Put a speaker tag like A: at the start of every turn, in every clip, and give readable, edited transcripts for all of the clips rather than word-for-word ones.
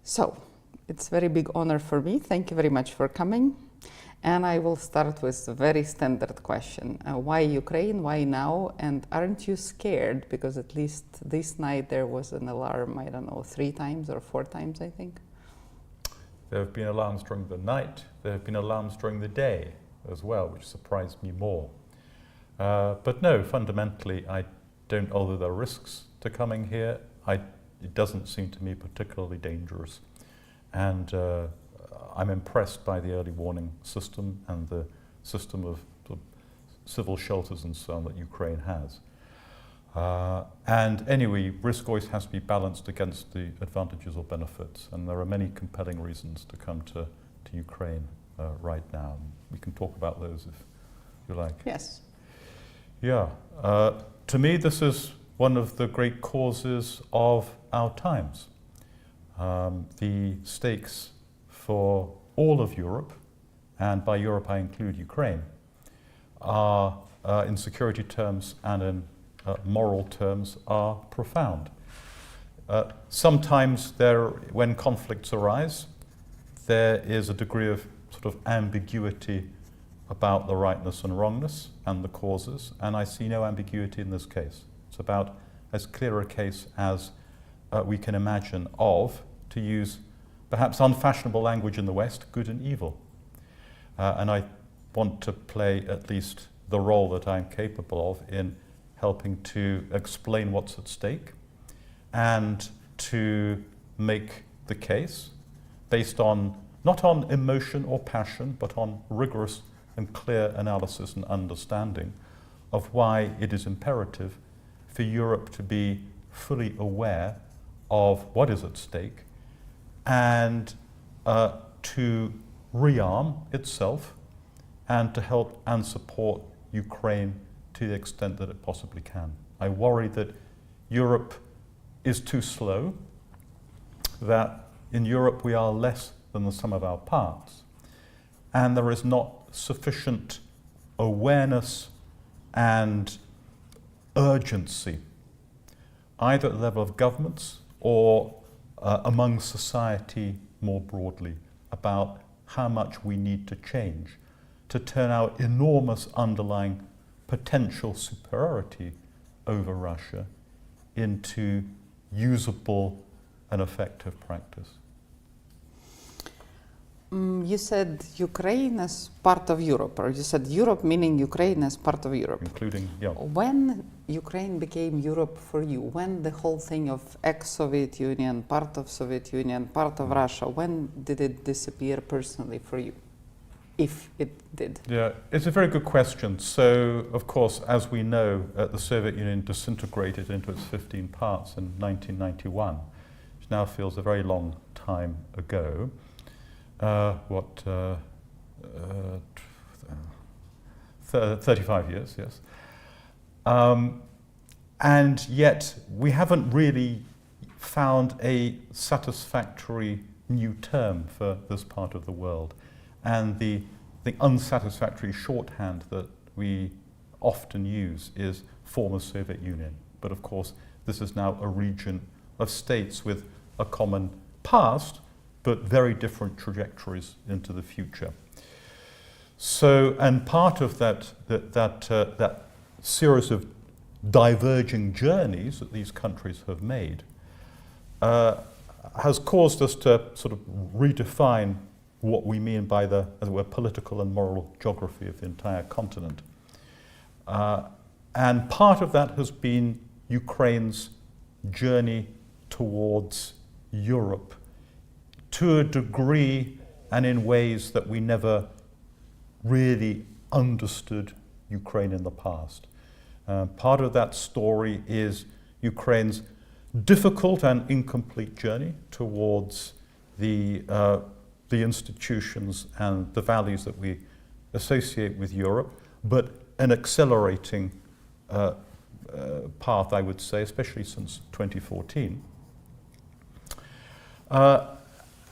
A: So, it's a very big honor for me. Thank you very much for coming. And I will start with a very standard question. Why Ukraine? Why now? And aren't you scared? Because at least this night there was an alarm, I don't know, 3 times or 4 times, I think.
B: There have been alarms during the night. There have been alarms during the day as well, which surprised me more. But no, fundamentally, I don't, although there are risks to coming here, it doesn't seem to me particularly dangerous. And I'm impressed by the early warning system and the system of civil shelters and so on that Ukraine has. And anyway, risk always has to be balanced against the advantages or benefits. And there are many compelling reasons to come to Ukraine right now. We can talk about those if you like.
A: Yes.
B: Yeah. To me, this is one of the great causes of our times. The stakes for all of Europe, and by Europe I include Ukraine, are in security terms and in moral terms are profound. Sometimes when conflicts arise, there is a degree of sort of ambiguity about the rightness and wrongness and the causes, and I see no ambiguity in this case. It's about as clear a case as we can imagine of, to use perhaps unfashionable language in the West, good and evil. And I want to play at least the role that I'm capable of in helping to explain what's at stake and to make the case based on, not on emotion or passion, but on rigorous and clear analysis and understanding of why it is imperative for Europe to be fully aware of what is at stake and to rearm itself and to help and support Ukraine to the extent that it possibly can. I worry that Europe is too slow, that in Europe we are less than the sum of our parts, and there is not sufficient awareness and urgency, either at the level of governments or among society more broadly, about how much we need to change to turn our enormous underlying potential superiority over Russia into usable and effective practice.
A: You said Ukraine as part of Europe, or you said Europe meaning Ukraine as part of Europe.
B: Including, yeah.
A: When Ukraine became Europe for you, when the whole thing of ex-Soviet Union, part of Soviet Union, part of Russia, when did it disappear personally for you? If it did.
B: Yeah, it's a very good question. So, of course, as we know, the Soviet Union disintegrated into its 15 parts in 1991, which now feels a very long time ago. 35 years, yes. And yet we haven't really found a satisfactory new term for this part of the world. And the unsatisfactory shorthand that we often use is former Soviet Union. But of course, this is now a region of states with a common past, but very different trajectories into the future. So, and part of that series of diverging journeys that these countries have made has caused us to sort of redefine what we mean by the, as it were, political and moral geography of the entire continent. And part of that has been Ukraine's journey towards Europe, to a degree and in ways that we never really understood Ukraine in the past. Part of that story is Ukraine's difficult and incomplete journey towards the institutions and the values that we associate with Europe, but an accelerating path, I would say, especially since 2014.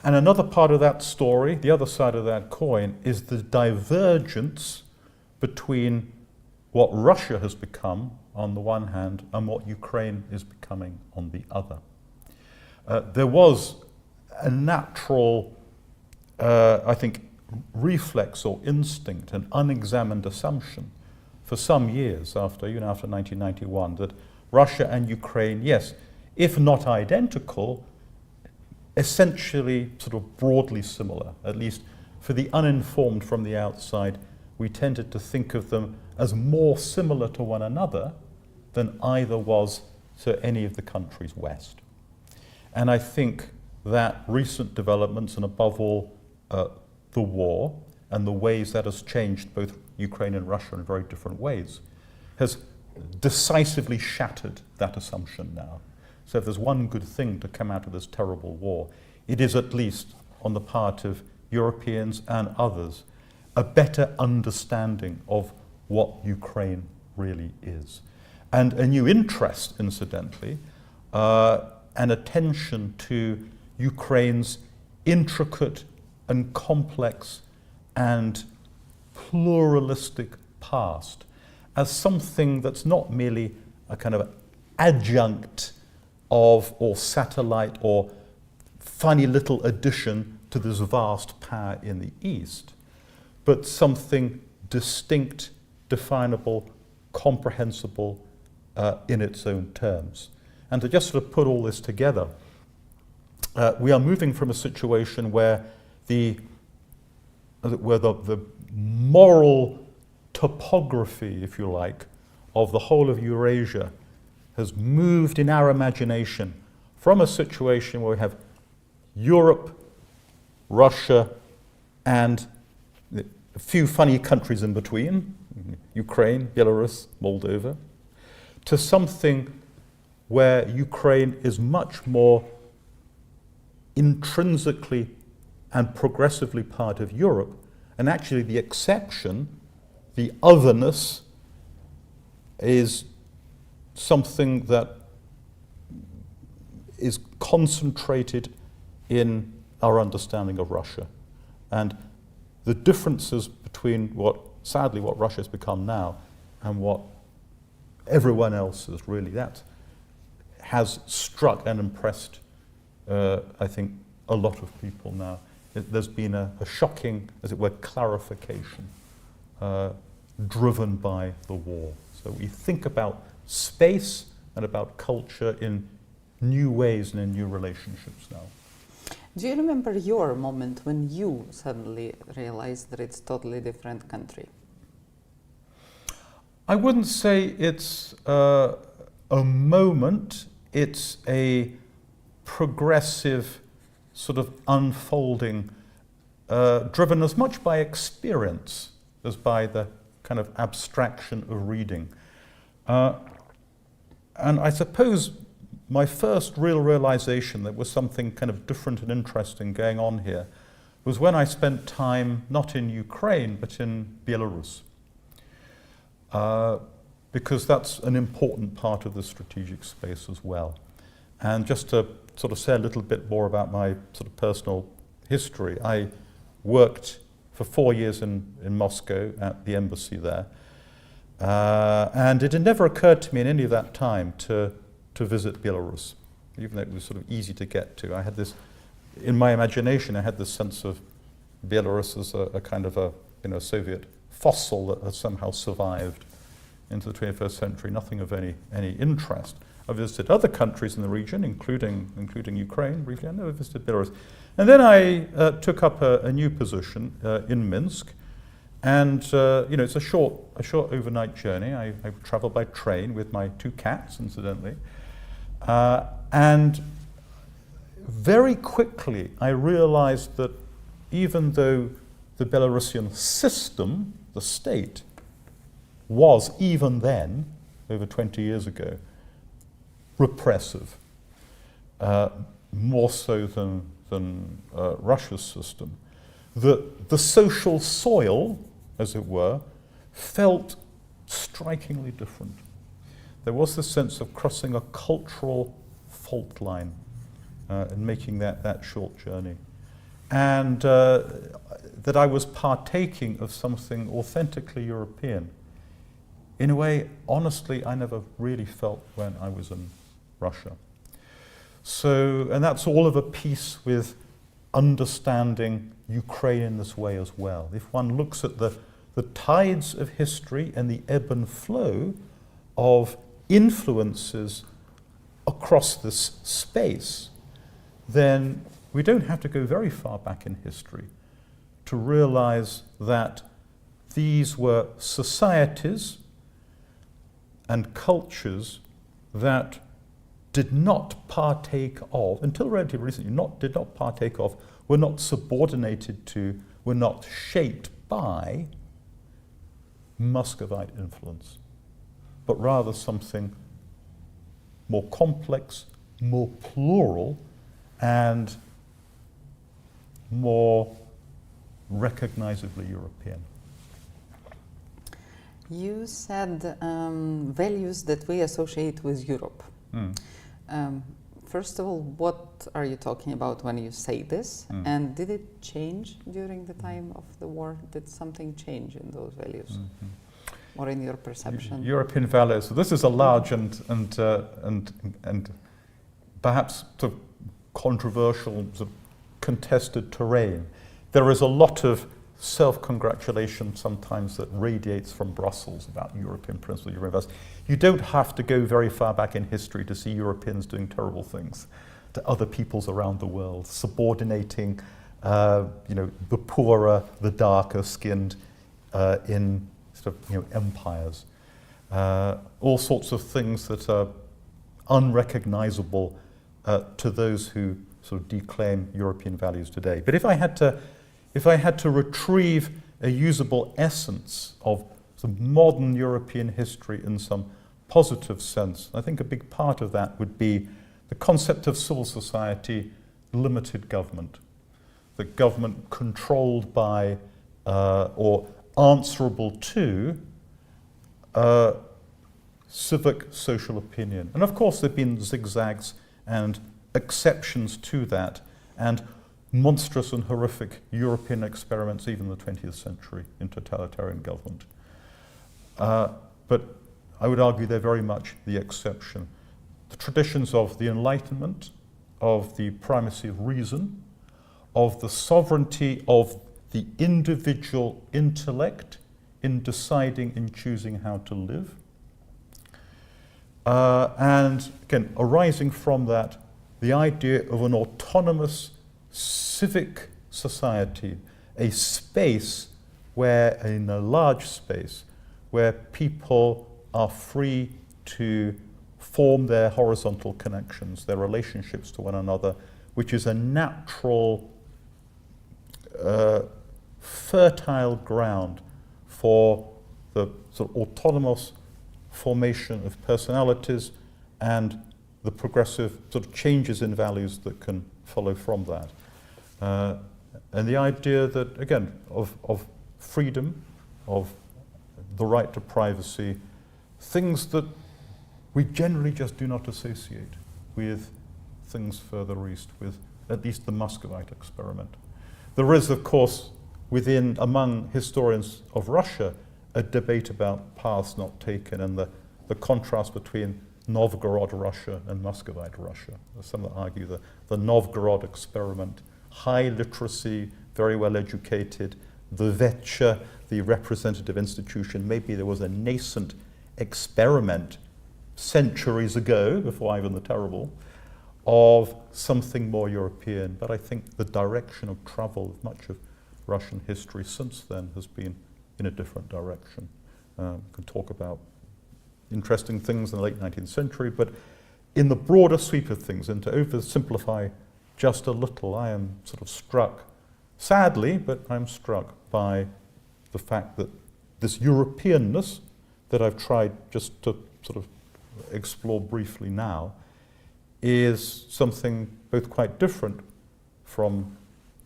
B: And another part of that story, the other side of that coin, is the divergence between what Russia has become on the one hand and what Ukraine is becoming on the other. There was a natural, I think, reflex or instinct, an unexamined assumption for some years after 1991, that Russia and Ukraine, yes, if not identical, essentially sort of broadly similar. At least for the uninformed from the outside, we tended to think of them as more similar to one another than either was to any of the countries west. And I think that recent developments, and above all the war and the ways that has changed both Ukraine and Russia in very different ways, has decisively shattered that assumption now. So if there's one good thing to come out of this terrible war, it is, at least on the part of Europeans and others, a better understanding of what Ukraine really is. And a new interest, incidentally, and attention to Ukraine's intricate and complex and pluralistic past as something that's not merely a kind of adjunct of, or satellite, or funny little addition to this vast power in the East, but something distinct, definable, comprehensible in its own terms. And to just sort of put all this together, we are moving from a situation where the moral topography, if you like, of the whole of Eurasia has moved in our imagination from a situation where we have Europe, Russia, and a few funny countries in between, Ukraine, Belarus, Moldova, to something where Ukraine is much more intrinsically and progressively part of Europe, and actually the exception, the otherness, is something that is concentrated in our understanding of Russia. And the differences between sadly what Russia has become now and what everyone else is really, that has struck and impressed, I think, a lot of people now. There's been a shocking, as it were, clarification driven by the war. So we think about space and about culture in new ways and in new relationships now.
A: Do you remember your moment when you suddenly realized that it's a totally different country?
B: I wouldn't say it's a moment, it's a progressive sort of unfolding, driven as much by experience as by the kind of abstraction of reading. And I suppose my first real realization that was something kind of different and interesting going on here was when I spent time not in Ukraine but in Belarus, because that's an important part of the strategic space as well. And just to sort of say a little bit more about my sort of personal history, I worked for 4 years in Moscow at the embassy there, and it had never occurred to me in any of that time to visit Belarus, even though it was sort of easy to get to. I had this, in my imagination, I had this sense of Belarus as a kind of a Soviet fossil that has somehow survived into the 21st century, nothing of any interest. I visited other countries in the region, including Ukraine briefly. I never visited Belarus. And then I took up a new position in Minsk, and it's a short overnight journey. I travel by train with my 2 cats, incidentally, and very quickly I realized that even though the Belarusian system, the state, was even then, over 20 years ago, repressive, more so than Russia's system, that the social soil, as it were, felt strikingly different. There was this sense of crossing a cultural fault line and making that short journey. And that I was partaking of something authentically European. In a way, honestly, I never really felt when I was in Russia. So, and that's all of a piece with understanding Ukraine in this way as well. If one looks at the tides of history and the ebb and flow of influences across this space, then we don't have to go very far back in history to realize that these were societies and cultures that did not partake of, until relatively recently, did not partake of, were not subordinated to, were not shaped by Muscovite influence, but rather something more complex, more plural, and more recognizably European.
A: You said values that we associate with Europe. First of all, what are you talking about when you say this? And did it change during the time of the war? Did something change in those values? Or in your perception?
B: European values. So this is a large and perhaps sort of controversial, sort of contested terrain. There is a lot of self-congratulation sometimes that radiates from Brussels about European principles, European values. You don't have to go very far back in history to see Europeans doing terrible things to other peoples around the world, subordinating, the poorer, the darker skinned in sort of, empires. All sorts of things that are unrecognizable to those who sort of declaim European values today. But if I had to retrieve a usable essence of some modern European history in some positive sense, I think a big part of that would be the concept of civil society, limited government. The government controlled by or answerable to civic social opinion. And of course there have been zigzags and exceptions to that, and monstrous and horrific European experiments, even in the 20th century, in totalitarian government. But I would argue they're very much the exception. The traditions of the Enlightenment, of the primacy of reason, of the sovereignty of the individual intellect in deciding and choosing how to live. And again, arising from that, the idea of an autonomous civic society, a space where, in a large space, where people are free to form their horizontal connections, their relationships to one another, which is a natural, fertile ground for the sort of autonomous formation of personalities and the progressive sort of changes in values that can follow from that. And the idea that, again, of freedom, of the right to privacy, things that we generally just do not associate with things further east, with at least the Muscovite experiment. There is, of course, among historians of Russia, a debate about paths not taken and the contrast between Novgorod Russia and Muscovite Russia. There's some that argue the Novgorod experiment, high literacy, very well educated, the Vetcha, the representative institution, maybe there was a nascent experiment centuries ago, before Ivan the Terrible, of something more European. But I think the direction of travel of much of Russian history since then has been in a different direction. We can talk about interesting things in the late 19th century, but in the broader sweep of things, and to oversimplify just a little, I am sort of struck, sadly, but I'm struck by the fact that this Europeanness that I've tried just to sort of explore briefly now is something both quite different from,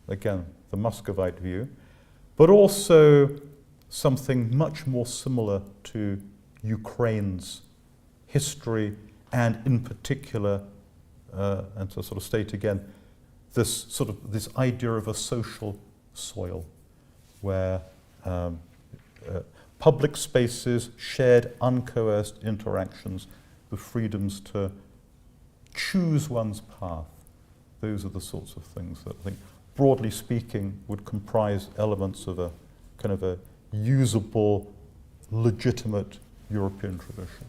B: again, the Muscovite view, but also something much more similar to Ukraine's history, and in particular, and to sort of state again, this idea of a social soil where public spaces, shared, uncoerced interactions, the freedoms to choose one's path. Those are the sorts of things that I think broadly speaking, would comprise elements of a kind of a usable, legitimate European tradition.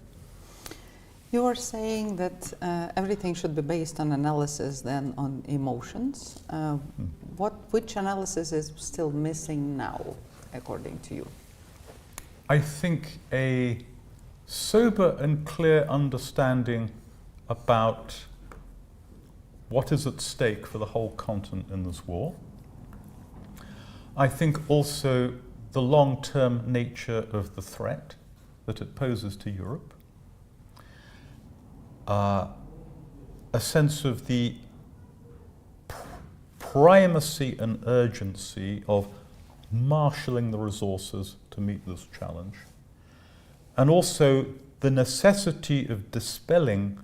A: You were saying that everything should be based on analysis than on emotions. Which analysis is still missing now, according to you?
B: I think a sober and clear understanding about what is at stake for the whole continent in this war. I think also the long-term nature of the threat that it poses to Europe. A sense of the primacy and urgency of marshalling the resources to meet this challenge. And also the necessity of dispelling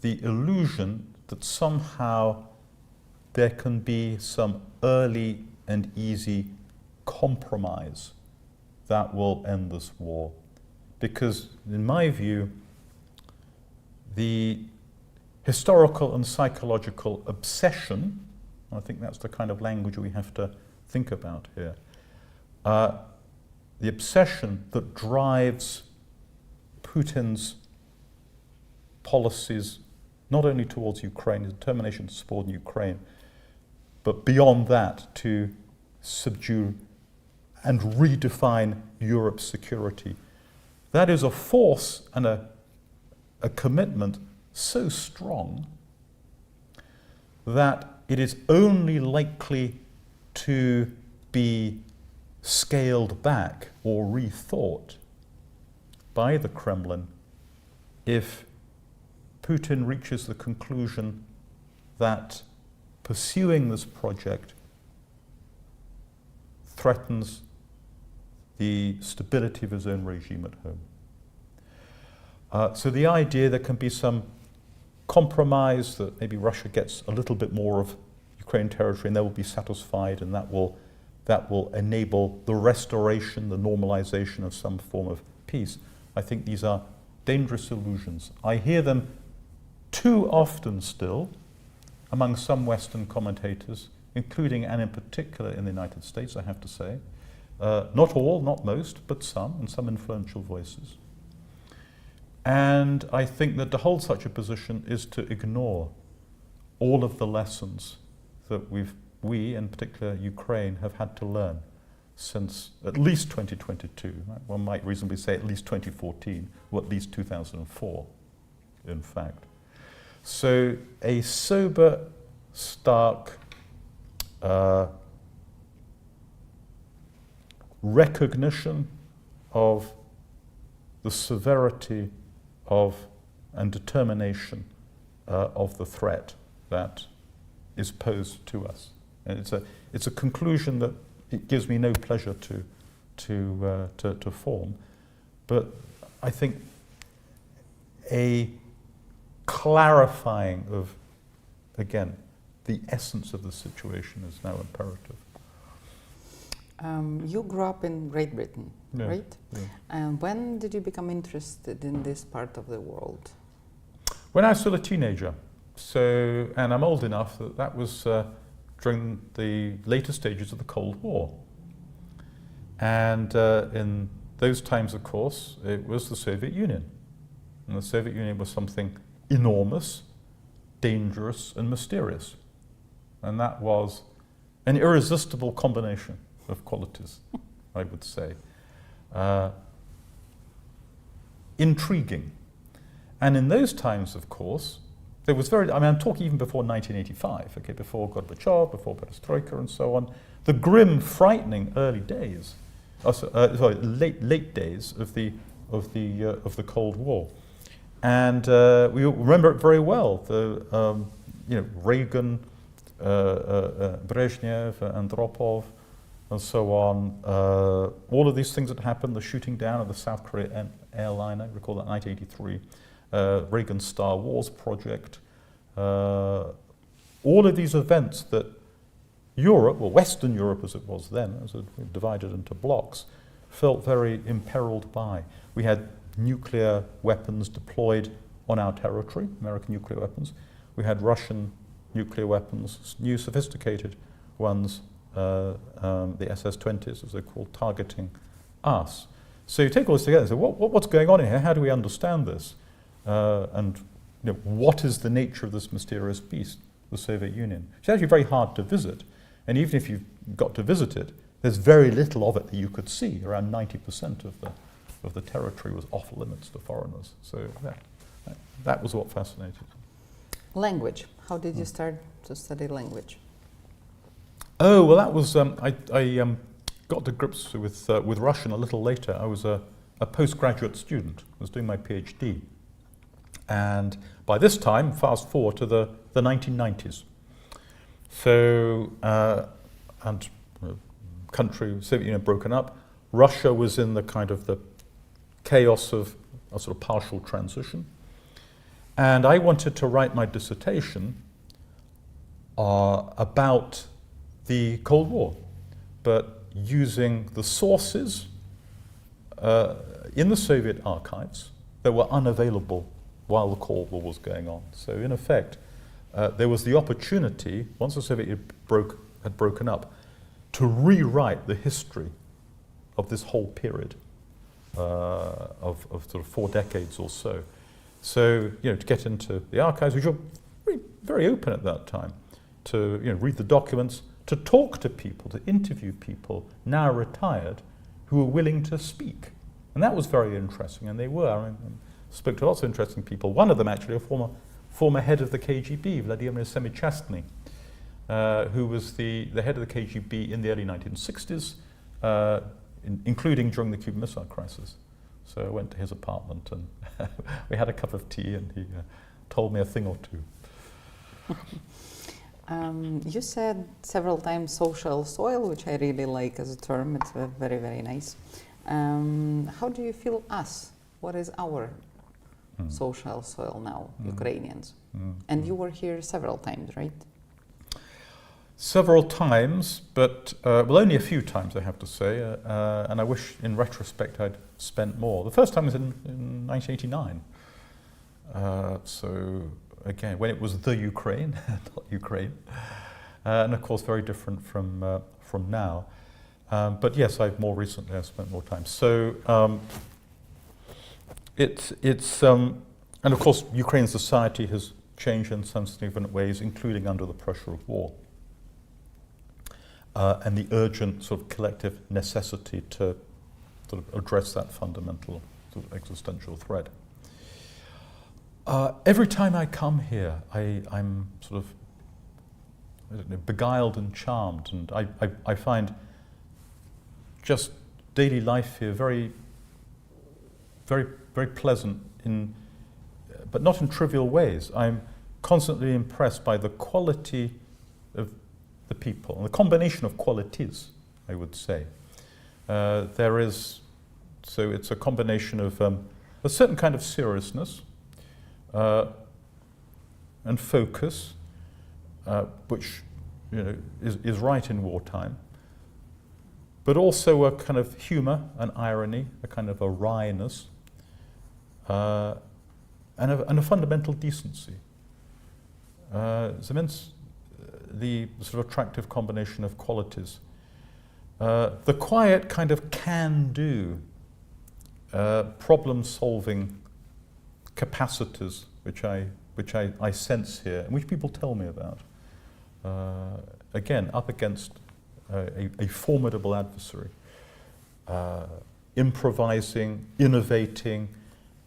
B: the illusion that somehow there can be some early and easy compromise that will end this war. Because in my view, the historical and psychological obsession, I think that's the kind of language we have to think about here, the obsession that drives Putin's policies not only towards Ukraine, his determination to support Ukraine, but beyond that to subdue and redefine Europe's security. That is a force and a commitment so strong that it is only likely to be scaled back or rethought by the Kremlin if Putin reaches the conclusion that pursuing this project threatens the stability of his own regime at home. So the idea there can be some compromise, that maybe Russia gets a little bit more of Ukraine territory and they will be satisfied, and that will enable the restoration, the normalization of some form of peace. I think these are dangerous illusions. I hear them too often still among some Western commentators, including and in particular in the United States, I have to say. Not all, not most, but some, and some influential voices. And I think that to hold such a position is to ignore all of the lessons that we, in particular Ukraine, have had to learn since at least 2022. Right? One might reasonably say at least 2014, or at least 2004, in fact. So a sober, stark recognition of the severity of and determination of the threat that is posed to us. And it's a conclusion that it gives me no pleasure to form, but I think a clarifying of, again, the essence of the situation is now imperative.
A: You grew up in Great Britain,
B: Yeah,
A: right?
B: yeah.
A: And when did you become interested in this part of the world?
B: When I was still a teenager, and I'm old enough that was during the later stages of the Cold War. And in those times, of course, it was the Soviet Union. And the Soviet Union was something enormous, dangerous, and mysterious. And that was an irresistible combination of qualities, I would say. Intriguing. And in those times, of course, there was I'm talking even before 1985, okay, before Gorbachev, before Perestroika and so on, the grim, frightening early days, late days of the Cold War. And we remember it very well, Reagan, Brezhnev, Andropov, and so on. All of these things that happened, the shooting down of the South Korea airliner, recall that 1983, Reagan's Star Wars project, all of these events that Europe, or Western Europe as it was then, as it divided into blocks, felt very imperiled by. We had nuclear weapons deployed on our territory, American nuclear weapons. We had Russian nuclear weapons, new sophisticated ones, the SS-20s, as they're called, targeting us. So you take all this together and say, what's going on here? How do we understand this? And what is the nature of this mysterious beast, the Soviet Union? It's actually very hard to visit. And even if you've got to visit it, there's very little of it that you could see. Around 90% of the territory was off limits to foreigners. So that was what fascinated me.
A: Language. How did you start to study language?
B: Oh, well, that was, I got to grips with Russian a little later. I was a postgraduate student. I was doing my PhD. And by this time, fast forward to the 1990s. So, and country, Soviet Union broken up. Russia was in the kind of the chaos of a sort of partial transition. And I wanted to write my dissertation about the Cold War, but using the sources in the Soviet archives that were unavailable while the Cold War was going on. So in effect, there was the opportunity, once the Soviet Union had broken up, to rewrite the history of this whole period of sort of 4 decades or so. So, to get into the archives, which were very open at that time, to read the documents, to talk to people, to interview people now retired who were willing to speak. And that was very interesting, and they were. I spoke to lots of interesting people. One of them actually, a former head of the KGB, Vladimir Semichastny, who was the head of the KGB in the early 1960s, including during the Cuban Missile Crisis. So I went to his apartment and we had a cup of tea and he told me a thing or two.
A: You said several times social soil, which I really like as a term. It's very, very nice. How do you feel us? What is our social soil now, Ukrainians? And you were here several times, right?
B: Several times, but well, only a few times, I have to say, and I wish in retrospect I'd spent more. The first time was in 1989. So again, when it was the Ukraine, not Ukraine, and of course very different from now. But yes, more recently I've spent more time. So and of course Ukrainian society has changed in some significant ways, including under the pressure of war. And the urgent sort of collective necessity to sort of address that fundamental sort of existential threat. Every time I come here, I'm sort of, I don't know, beguiled and charmed, and I find just daily life here very, very, very pleasant, but not in trivial ways. I'm constantly impressed by the quality of the people, and the combination of qualities, I would say. So it's a combination of a certain kind of seriousness and focus, which is right in wartime, but also a kind of humor and irony, a kind of a wryness, and a fundamental decency. It's immense. The sort of attractive combination of qualities. The quiet kind of can-do, problem-solving capacities which I sense here, and which people tell me about. Again, up against a formidable adversary. Improvising, innovating,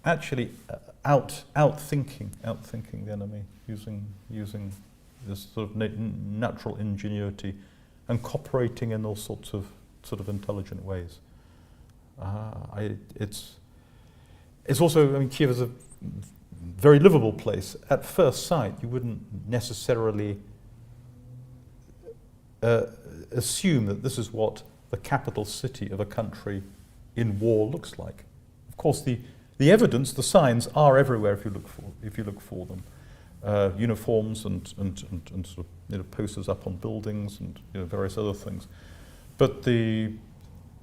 B: actually outthinking the enemy, using this sort of natural ingenuity and cooperating in all sorts of sort of intelligent ways. It's also, I mean, Kiev is a very livable place. At first sight, you wouldn't necessarily assume that this is what the capital city of a country in war looks like. Of course, the evidence, the signs are everywhere if you look for them. Uniforms and sort of posters up on buildings and various other things, but the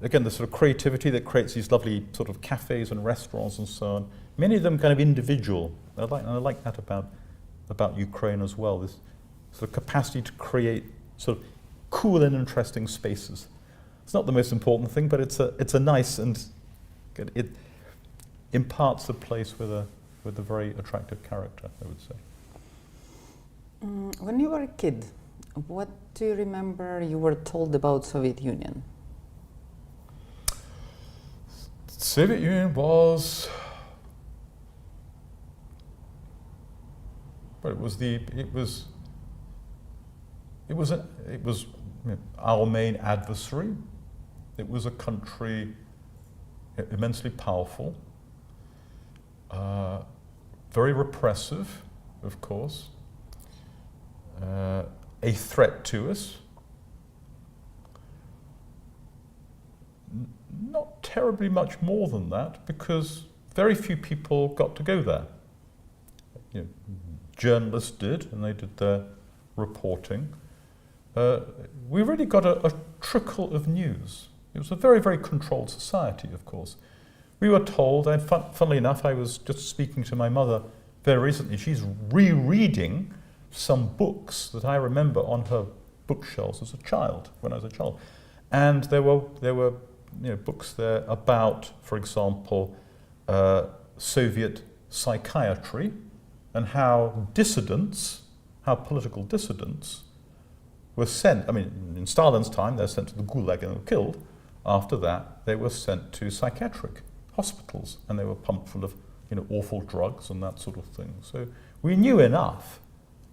B: sort of creativity that creates these lovely sort of cafes and restaurants and so on. Many of them kind of individual. I like that about Ukraine as well. This sort of capacity to create sort of cool and interesting spaces. It's not the most important thing, but it's a nice and it imparts the place with a very attractive character, I would say.
A: When you were a kid, what do you remember you were told about Soviet Union?
B: Soviet Union was, but it was our main adversary. It was a country immensely powerful, very repressive, of course, a threat to us. Not terribly much more than that, because very few people got to go there. You know, journalists did, and they did their reporting. We really got a trickle of news. It was a very, very controlled society, of course. We were told, and funnily enough, I was just speaking to my mother very recently. She's rereading some books that I remember on her bookshelves as a child, when I was a child. And there were books there about, for example, Soviet psychiatry and how political dissidents were sent. I mean, in Stalin's time, they were sent to the Gulag and were killed. After that, they were sent to psychiatric hospitals, and they were pumped full of awful drugs and that sort of thing. So we knew enough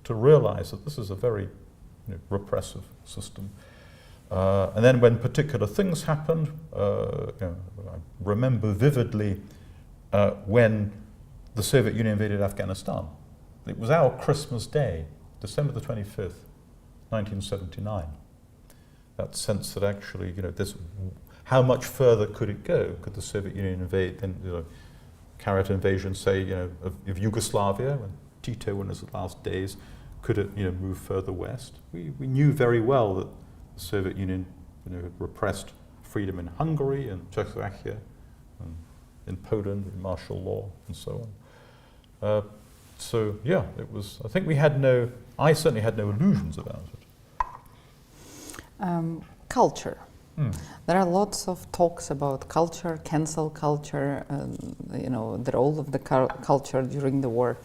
B: to realize that this is a very repressive system. And then when particular things happened, I remember vividly when the Soviet Union invaded Afghanistan. It was our Christmas Day, December the 25th, 1979. That sense that actually, how much further could it go? Could the Soviet Union carry out an invasion, say, of Yugoslavia, when Tito in his last days, could it, move further west? We knew very well that the Soviet Union, had repressed freedom in Hungary and Czechoslovakia, and in Poland, in martial law, and so on. So yeah, it was. I think I certainly had no illusions about it.
A: Culture. There are lots of talks about culture, cancel culture, the role of the culture during the war.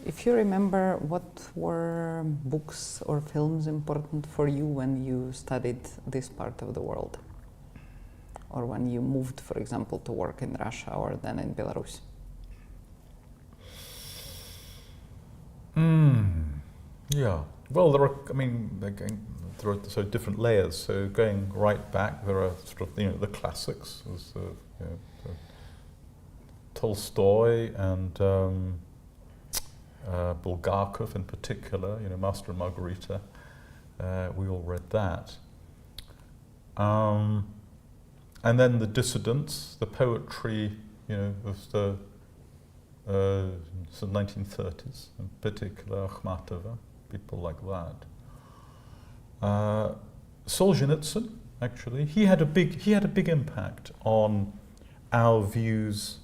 A: If you remember, what were books or films important for you when you studied this part of the world? Or when you moved, for example, to work in Russia or then in Belarus?
B: Yeah. Well, there are sort of different layers. So going right back, there are sort of the classics, there's Tolstoy and Bulgakov in particular. Master and Margarita. We all read that. And then the dissidents, the poetry, of the 1930s, in particular Akhmatova, people like that. Solzhenitsyn, actually, he had a big impact on our views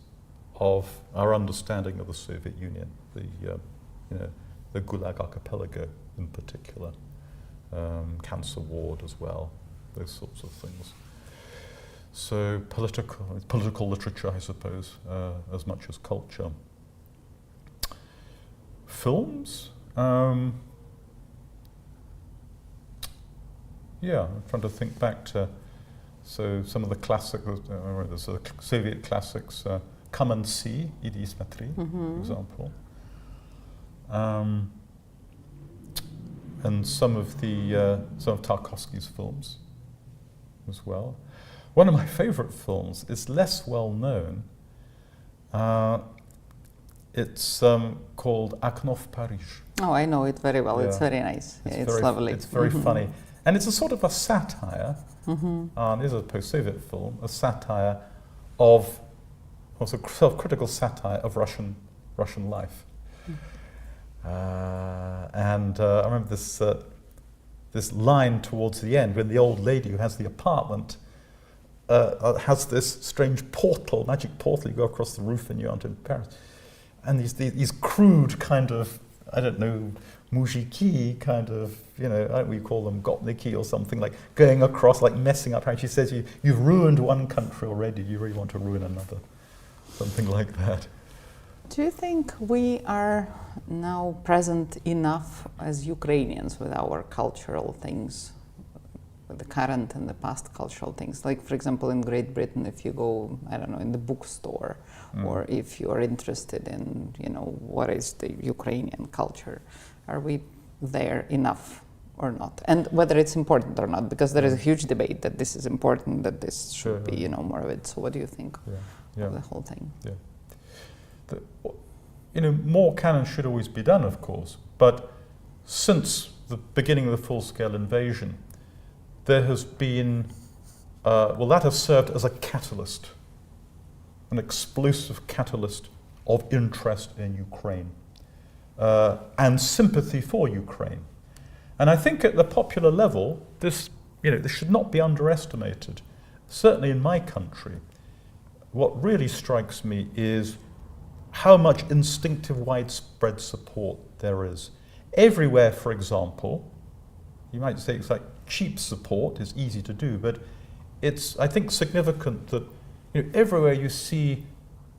B: of our understanding of the Soviet Union, the Gulag Archipelago in particular, cancer ward as well, those sorts of things. So political literature, I suppose, as much as culture. Films. Yeah, I'm trying to think back to some of the classics, the Soviet classics. Come and See, Idi Smetri, for example. And some of Tarkovsky's films as well. One of my favorite films is less well known. It's called Okno v Paris.
A: Oh, I know it very well. Yeah. It's very nice. It's lovely.
B: It's very funny. And it's a sort of a satire, it is a post-Soviet film, a satire of, also self-critical satire of Russian life. And I remember this line towards the end when the old lady who has the apartment has this strange magic portal, you go across the roof and you're onto Paris. And these crude kind of I don't know, mujiki kind of, you know, I don't know, we call them gopniki or something, like going across, like messing up. She says, you've ruined one country already, you really want to ruin another. Something like that.
A: Do you think we are now present enough as Ukrainians with our cultural things, with the current and the past cultural things? Like, for example, in Great Britain, if you go, I don't know, in the bookstore, or if you are interested in, you know, what is the Ukrainian culture, are we there enough or not? And whether it's important or not, because there is a huge debate that this is important, that this should be, you know, more of it. So what do you think of the whole thing?
B: Yeah. You know, more can and should always be done, of course, but since the beginning of the full-scale invasion, there has been, well, that has served as a catalyst, an explosive catalyst of interest in Ukraine and sympathy for Ukraine. And I think at the popular level, this, you know, this should not be underestimated. Certainly in my country, what really strikes me is how much instinctive widespread support there is. Everywhere, for example, you might say it's like cheap support is easy to do, but it's, I think, significant that, you know, everywhere you see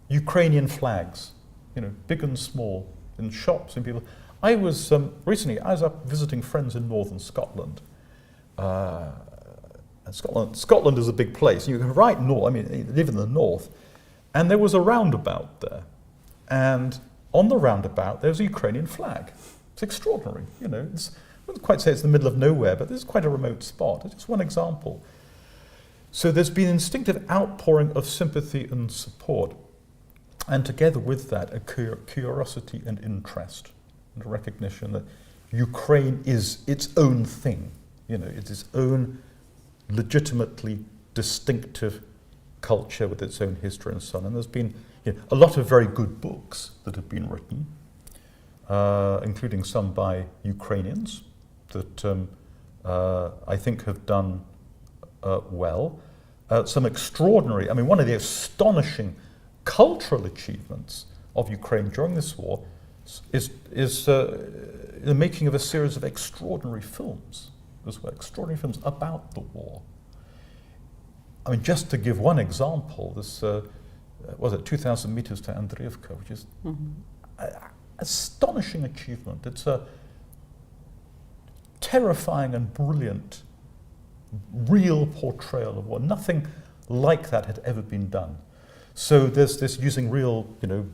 B: Ukrainian flags, you know, big and small, in shops and people. I was recently, I was up visiting friends in northern Scotland. And Scotland is a big place. You can right north, I mean, you live in the north, and there was a roundabout there. And on the roundabout, there's a Ukrainian flag. It's extraordinary, you know. I wouldn't quite say it's the middle of nowhere, but this is quite a remote spot. It's just one example. So there's been instinctive outpouring of sympathy and support. And together with that, a curiosity and interest, and a recognition that Ukraine is its own thing. You know, it's its own legitimately distinctive culture with its own history and so on. And there's been, you know, a lot of very good books that have been written, including some by Ukrainians that I think have done well. Some extraordinary, I mean, one of the astonishing cultural achievements of Ukraine during this war is the making of a series of extraordinary films as well, extraordinary films about the war. I mean, just to give one example, this was it 2,000 meters to Andreevka, which is an astonishing achievement. It's a terrifying and brilliant, real portrayal of war. Nothing like that had ever been done. So there's this using real, you know,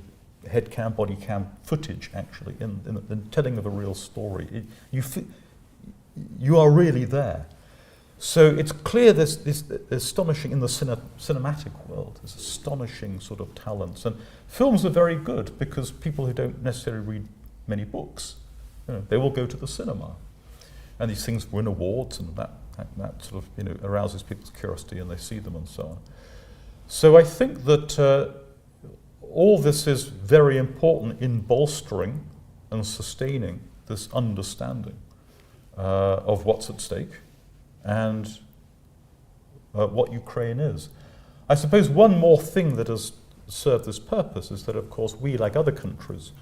B: head cam, body cam footage actually in the telling of a real story. You are really there. So it's clear there's astonishing in the cinematic world. There's astonishing sort of talents, and films are very good because people who don't necessarily read many books, you know, they will go to the cinema, and these things win awards, and that sort of, you know, arouses people's curiosity, and they see them and so on. So I think that all this is very important in bolstering and sustaining this understanding of what's at stake and what Ukraine is. I suppose one more thing that has served this purpose is that, of course, we, like other countries,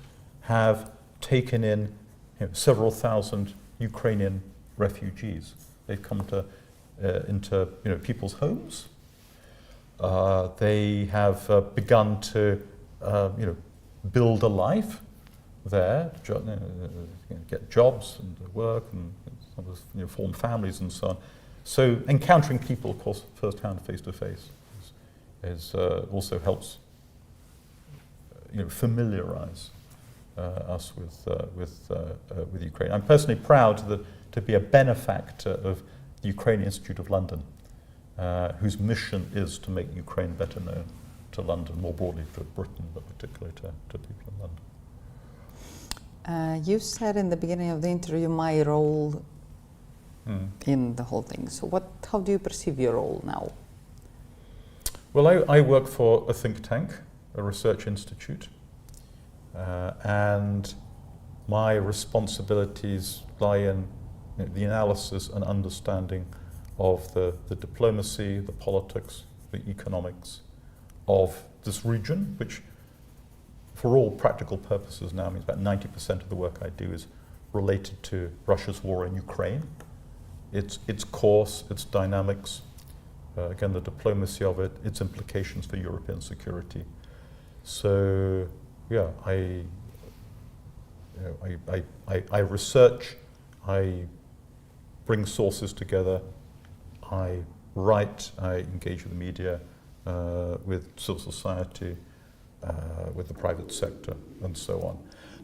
B: have taken in, you know, several thousand Ukrainian refugees. They've come into, you know, people's homes. They have begun to, you know, build a life there, get jobs and work and, you know, form families and so on. So encountering people, of course, firsthand, face to face, is also helps, you know, familiarize us with Ukraine. I'm personally proud to be a benefactor of the Ukrainian Institute of London, whose mission is to make Ukraine better known to London, more broadly to Britain, but particularly to people in London.
A: You said in the beginning of the interview my role in the whole thing. So how do you perceive your role now?
B: Well, I work for a think tank, a research institute, and my responsibilities lie in, you know, the analysis and understanding of the diplomacy, the politics, the economics of this region, which for all practical purposes now, means about 90% of the work I do is related to Russia's war in Ukraine. Its course, its dynamics, again, the diplomacy of it, its implications for European security. So, yeah, I research, I bring sources together, I write, I engage with the media, with civil society, with the private sector, and so on.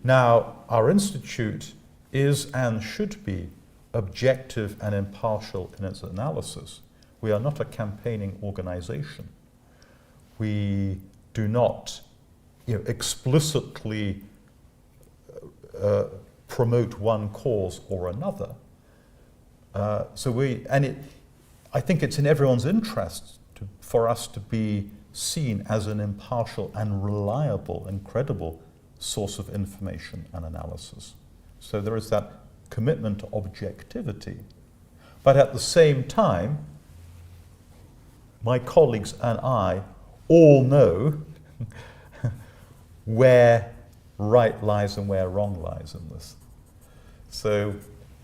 B: Now, our institute is and should be objective and impartial in its analysis. We are not a campaigning organization. We do not, explicitly promote one cause or another. I think it's in everyone's interest for us to be seen as an impartial and reliable and credible source of information and analysis. So there is that commitment to objectivity. But at the same time, my colleagues and I all know where right lies and where wrong lies in this. So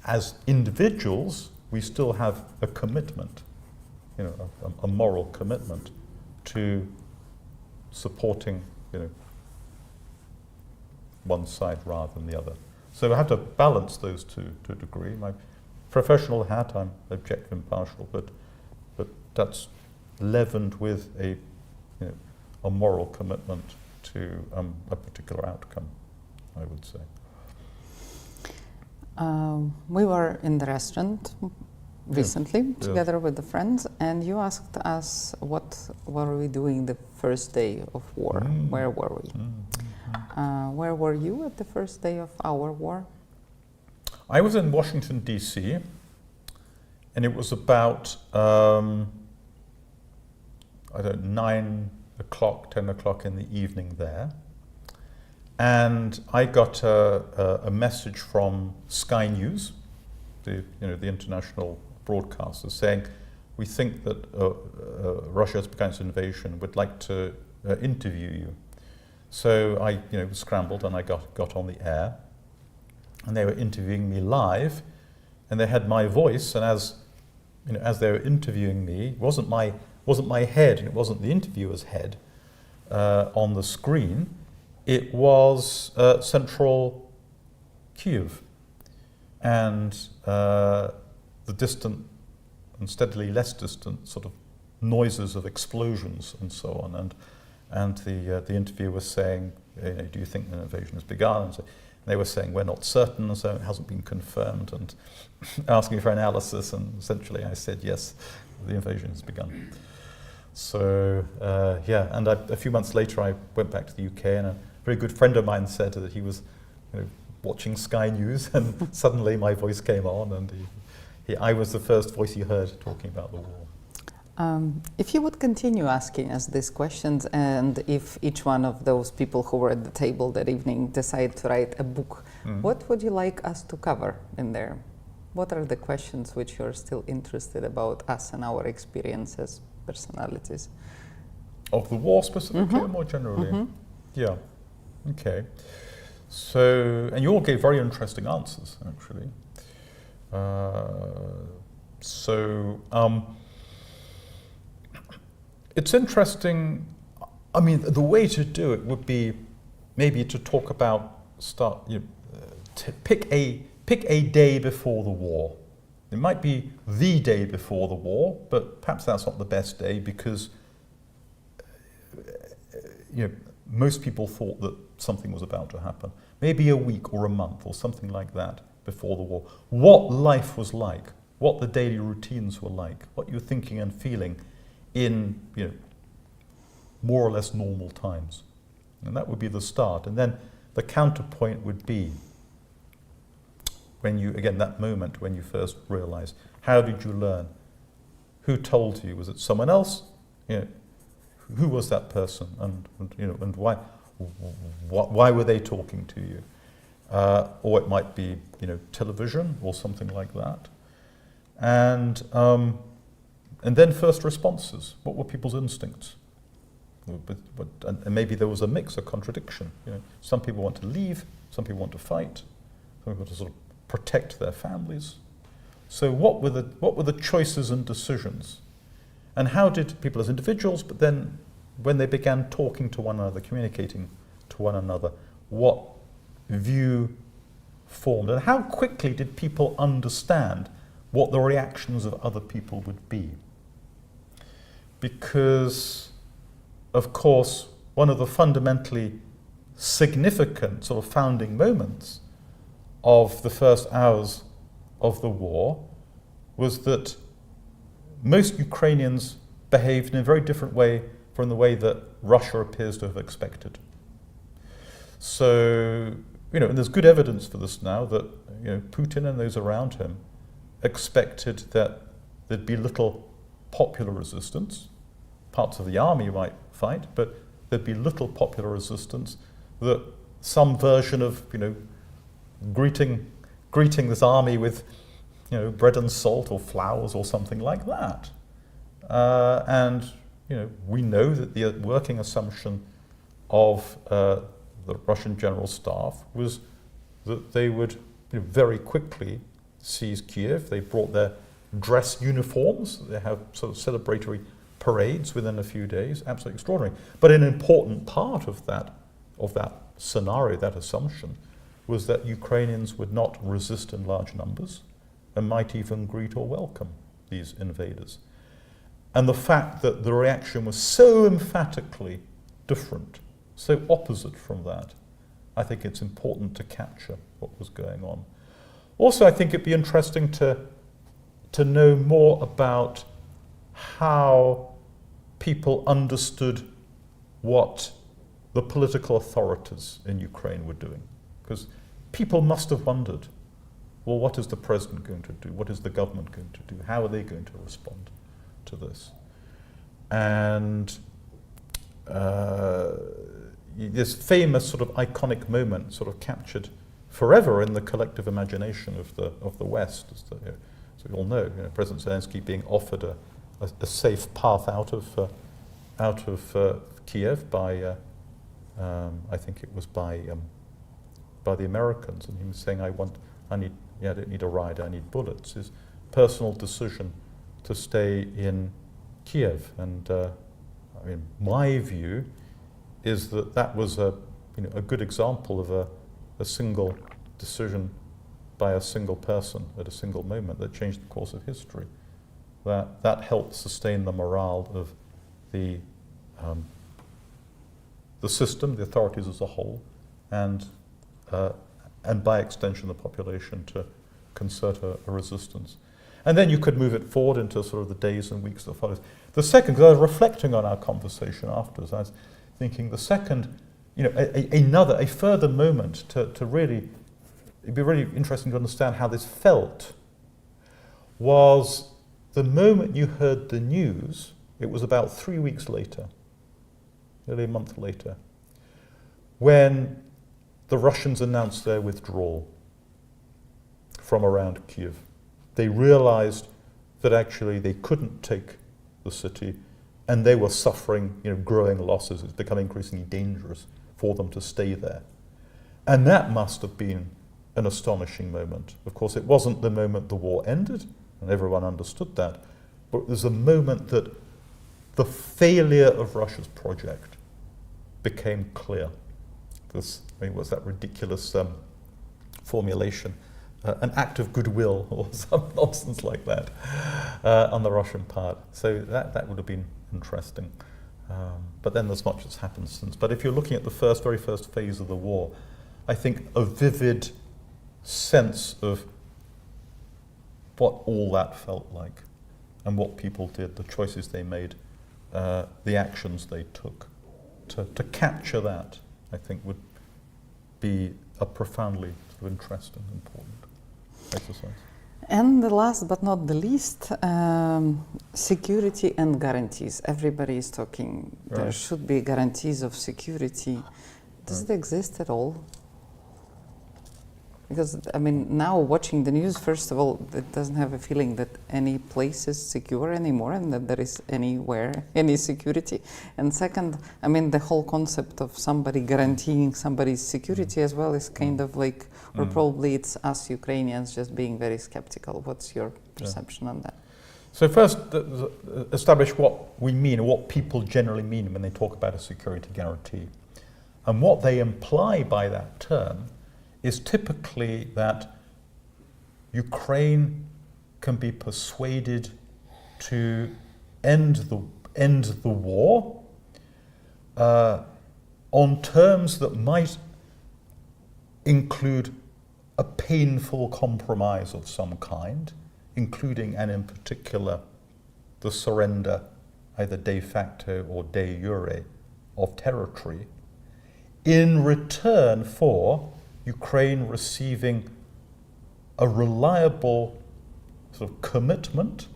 B: as individuals, we still have a commitment, a moral commitment to supporting, one side rather than the other. So I have to balance those two to a degree. My professional hat, I'm objective and impartial, but that's leavened with a moral commitment to a particular outcome, I would say.
A: We were in the restaurant recently together with the friends, and you asked us what were we doing the first day of war. Where were we? Where were you at the first day of our war?
B: I was in Washington, D.C., and it was about 9 o'clock, 10 o'clock in the evening there. And I got a message from Sky News, the international broadcaster, saying, we think that Russia has begun its invasion, would like to interview you. So I scrambled and I got on the air, and they were interviewing me live, and they had my voice, and as they were interviewing me, it wasn't my head and it wasn't the interviewer's head on the screen. It was central Kyiv, and the distant and steadily less distant sort of noises of explosions and so on. And the interviewer was saying, do you think an invasion has begun? And so they were saying, we're not certain, so it hasn't been confirmed, and asking for analysis. And essentially I said, yes, the invasion has begun. So, and a few months later I went back to the UK, and a very good friend of mine said that he was watching Sky News, and suddenly my voice came on, and I was the first voice he heard talking about the war.
A: If you would continue asking us these questions, and if each one of those people who were at the table that evening decide to write a book, what would you like us to cover in there? What are the questions which you're still interested about us and our experiences, personalities?
B: Of the war specifically, or more generally? Yeah, okay. So, and you all gave very interesting answers, actually. It's interesting. I mean, the way to do it would be maybe to talk about pick a day before the war. It might be the day before the war, but perhaps that's not the best day, because most people thought that something was about to happen. Maybe a week or a month or something like that before the war. What life was like, what the daily routines were like, what you're thinking and feeling in more or less normal times. And that would be the start. And then the counterpoint would be when you, again, that moment when you first realized, how did you learn? Who told you? Was it someone else? Who was that person? And why were they talking to you? Or it might be, television or something like that. And then first responses. What were people's instincts? And maybe there was a mix, a contradiction. You know, some people want to leave, some people want to fight, some people want to sort of protect their families. So what were the choices and decisions? And how did people as individuals, but then when they began talking to one another, communicating to one another, what view formed? And how quickly did people understand what the reactions of other people would be? Because, of course, one of the fundamentally significant sort of founding moments of the first hours of the war was that most Ukrainians behaved in a very different way from the way that Russia appears to have expected. So, you know, and there's good evidence for this now that, you know, Putin and those around him expected that there'd be little popular resistance. Parts of the army might fight, but there'd be little popular resistance, that some version of, you know, greeting this army with, you know, bread and salt or flowers or something like that. And, you know, we know that the working assumption of the Russian General Staff was that they would, you know, very quickly seize Kiev. They brought their dress uniforms. They have sort of celebratory parades within a few days. Absolutely extraordinary. But an important part of that scenario, that assumption, was that Ukrainians would not resist in large numbers and might even greet or welcome these invaders. And the fact that the reaction was so emphatically different, so opposite from that, I think it's important to capture what was going on. Also, I think it'd be interesting to know more about how people understood what the political authorities in Ukraine were doing. Because people must have wondered, well, what is the president going to do? What is the government going to do? How are they going to respond to this? And this famous sort of iconic moment sort of captured forever in the collective imagination of the West. As we all know, you know, President Zelensky being offered a safe path out of Kiev by, I think it was by the Americans, and he was saying, I don't need a ride, I need bullets. His personal decision to stay in Kiev, and I mean, my view is that was a good example of a single decision by a single person at a single moment that changed the course of history. That helped sustain the morale of the system, the authorities as a whole, and by extension the population, to concert a resistance. And then you could move it forward into sort of the days and weeks that followed. The second, because I was reflecting on our conversation afterwards, I was thinking the second, you know, a further moment to really, it'd be really interesting to understand how this felt, was the moment you heard the news. It was about 3 weeks later, nearly a month later, when the Russians announced their withdrawal from around Kiev. They realized that actually they couldn't take the city, and they were suffering, you know, growing losses. It's become increasingly dangerous for them to stay there. And that must have been an astonishing moment. Of course, it wasn't the moment the war ended, and everyone understood that, but it was a moment that the failure of Russia's project became clear. What's that ridiculous formulation? An act of goodwill, or some nonsense like that, on the Russian part. So that would have been interesting. But then there's much that's happened since. But if you're looking at the very first phase of the war, I think a vivid sense of what all that felt like, and what people did, the choices they made, the actions they took. To capture that, I think, would be a profoundly sort of interesting, important exercise.
A: And the last but not the least, security and guarantees. Everybody is talking, there
B: Right.
A: should be guarantees of security. Does it exist at all? Because, I mean, now watching the news, first of all, it doesn't have a feeling that any place is secure anymore and that there is anywhere any security. And second, I mean, the whole concept of somebody guaranteeing somebody's security as well is kind of like, or probably it's us Ukrainians just being very skeptical. What's your perception on that?
B: So first, establish what we mean, or what people generally mean when they talk about a security guarantee. And what they imply by that term is typically that Ukraine can be persuaded to end the war on terms that might include a painful compromise of some kind, including and in particular the surrender, either de facto or de jure, of territory, in return for Ukraine receiving a reliable sort of commitment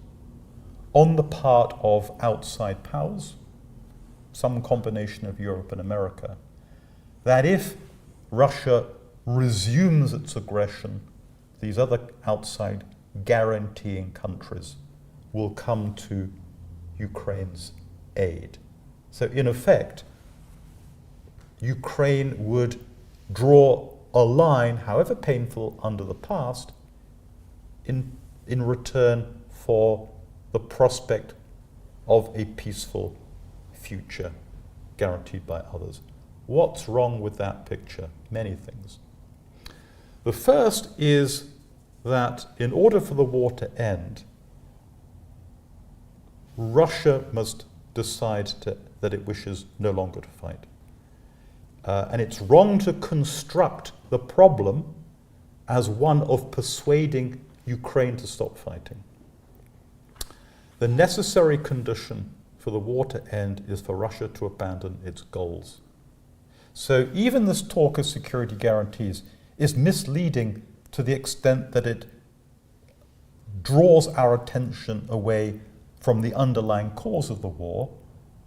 B: on the part of outside powers, some combination of Europe and America, that if Russia resumes its aggression, these other outside guaranteeing countries will come to Ukraine's aid. So in effect, Ukraine would draw a line, however painful, under the past in return for the prospect of a peaceful future guaranteed by others. What's wrong with that picture? Many things. The first is that in order for the war to end, Russia must decide that it wishes no longer to fight. And it's wrong to construct the problem as one of persuading Ukraine to stop fighting. The necessary condition for the war to end is for Russia to abandon its goals. So even this talk of security guarantees is misleading to the extent that it draws our attention away from the underlying cause of the war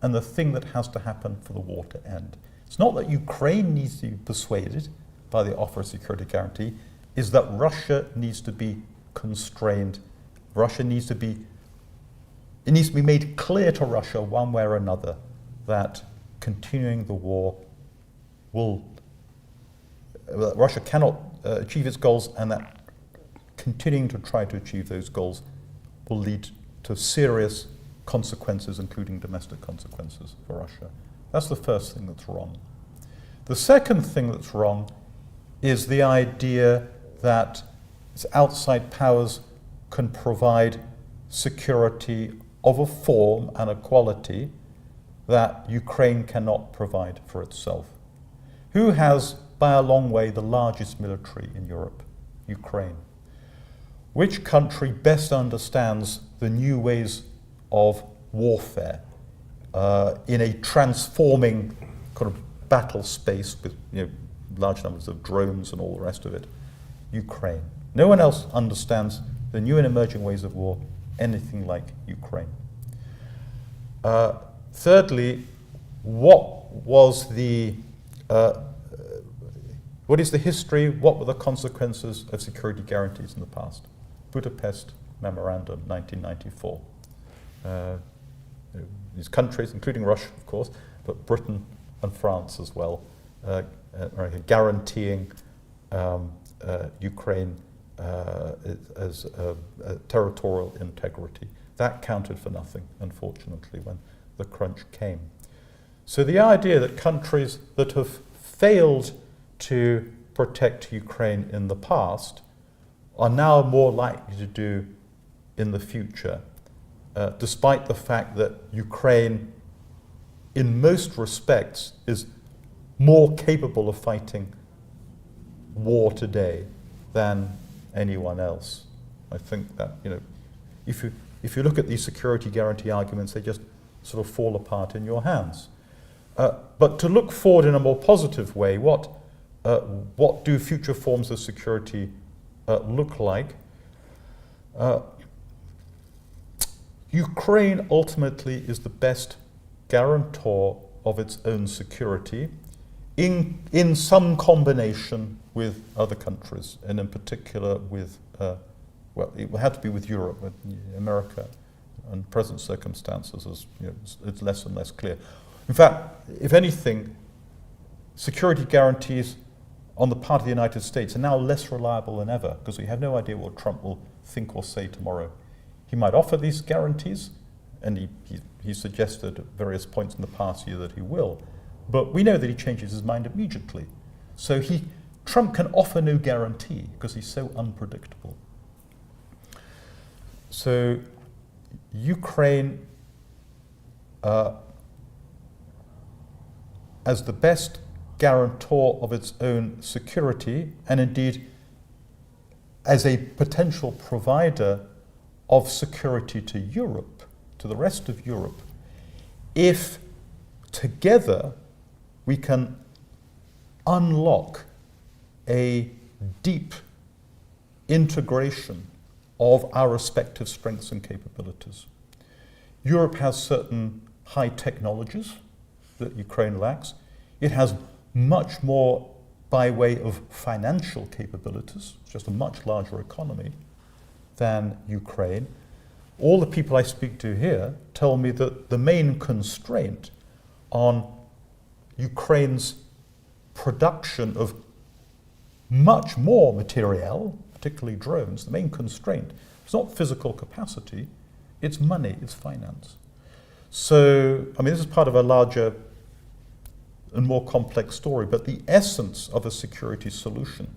B: and the thing that has to happen for the war to end. It's not that Ukraine needs to be persuaded by the offer of security guarantee, is that Russia needs to be constrained. It needs to be made clear to Russia one way or another that continuing the war Russia cannot achieve its goals, and that continuing to try to achieve those goals will lead to serious consequences, including domestic consequences for Russia. That's the first thing that's wrong. The second thing that's wrong is the idea that outside powers can provide security of a form and a quality that Ukraine cannot provide for itself. Who has, by a long way, the largest military in Europe? Ukraine. Which country best understands the new ways of warfare in a transforming kind of battle space with large numbers of drones and all the rest of it? Ukraine. No one else understands the new and emerging ways of war anything like Ukraine. Thirdly, what is the history? What were the consequences of security guarantees in the past? Budapest Memorandum, 1994. These countries, including Russia, of course, but Britain and France as well, guaranteeing Ukraine as territorial integrity. That counted for nothing, unfortunately, when the crunch came. So the idea that countries that have failed to protect Ukraine in the past are now more likely to do in the future, despite the fact that Ukraine, in most respects, is more capable of fighting war today than anyone else. I think that, if you look at these security guarantee arguments, they just sort of fall apart in your hands. But to look forward in a more positive way, what do future forms of security look like? Ukraine ultimately is the best guarantor of its own security. in some combination with other countries, and in particular with, well, it had to be with Europe, with America, and present circumstances, as you know, it's less and less clear. In fact, if anything, security guarantees on the part of the United States are now less reliable than ever, because we have no idea what Trump will think or say tomorrow. He might offer these guarantees, and he suggested at various points in the past year that he will, but we know that he changes his mind immediately. So Trump can offer no guarantee because he's so unpredictable. So Ukraine, as the best guarantor of its own security, and indeed as a potential provider of security to Europe, to the rest of Europe, if together we can unlock a deep integration of our respective strengths and capabilities. Europe has certain high technologies that Ukraine lacks. It has much more by way of financial capabilities, just a much larger economy than Ukraine. All the people I speak to here tell me that the main constraint on Ukraine's production of much more materiel, particularly drones, the main constraint is not physical capacity, it's money, it's finance. So, I mean, this is part of a larger and more complex story, but the essence of a security solution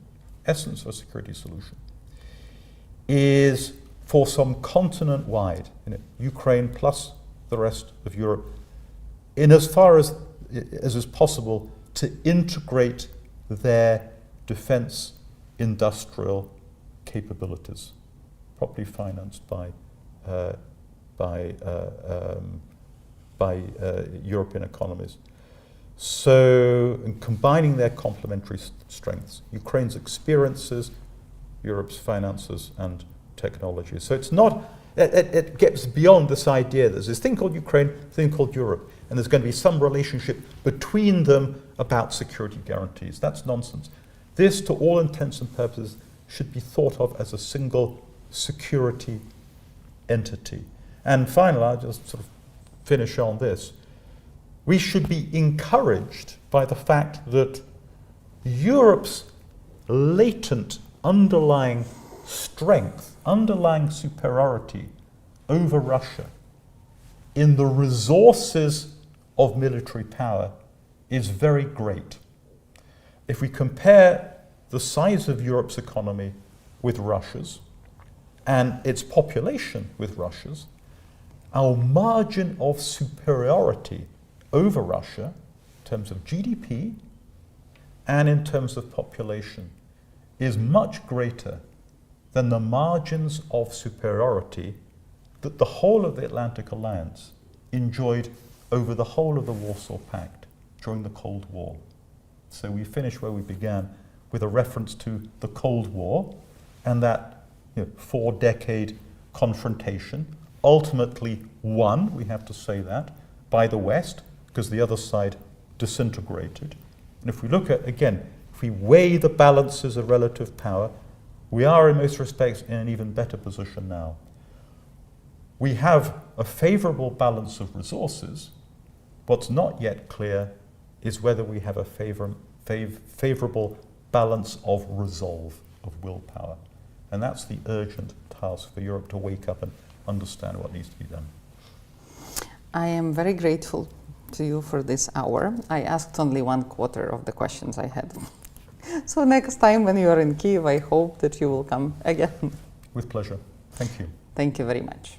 B: is for some continent-wide, Ukraine plus the rest of Europe, in as far as is possible, to integrate their defense industrial capabilities, properly financed by European economies. So, in combining their complementary strengths, Ukraine's experiences, Europe's finances and technology. So it's not, it gets beyond this idea. There's this thing called Ukraine, thing called Europe, and there's going to be some relationship between them about security guarantees. That's nonsense. This, to all intents and purposes, should be thought of as a single security entity. And finally, I'll just sort of finish on this. We should be encouraged by the fact that Europe's latent underlying strength, underlying superiority over Russia in the resources of military power is very great. If we compare the size of Europe's economy with Russia's and its population with Russia's, our margin of superiority over Russia in terms of GDP and in terms of population is much greater than the margins of superiority that the whole of the Atlantic Alliance enjoyed over the whole of the Warsaw Pact during the Cold War. So we finish where we began, with a reference to the Cold War and that 4-decade confrontation, ultimately won, we have to say that, by the West, because the other side disintegrated. And if we look at, again, if we weigh the balances of relative power, we are in most respects in an even better position now. We have a favorable balance of resources. What's not yet clear is whether we have a favorable balance of resolve, of willpower. And that's the urgent task for Europe to wake up and understand what needs to be done.
A: I am very grateful to you for this hour. I asked only 1/4 of the questions I had. So next time when you are in Kyiv, I hope that you will come again.
B: With pleasure. Thank you.
A: Thank you very much.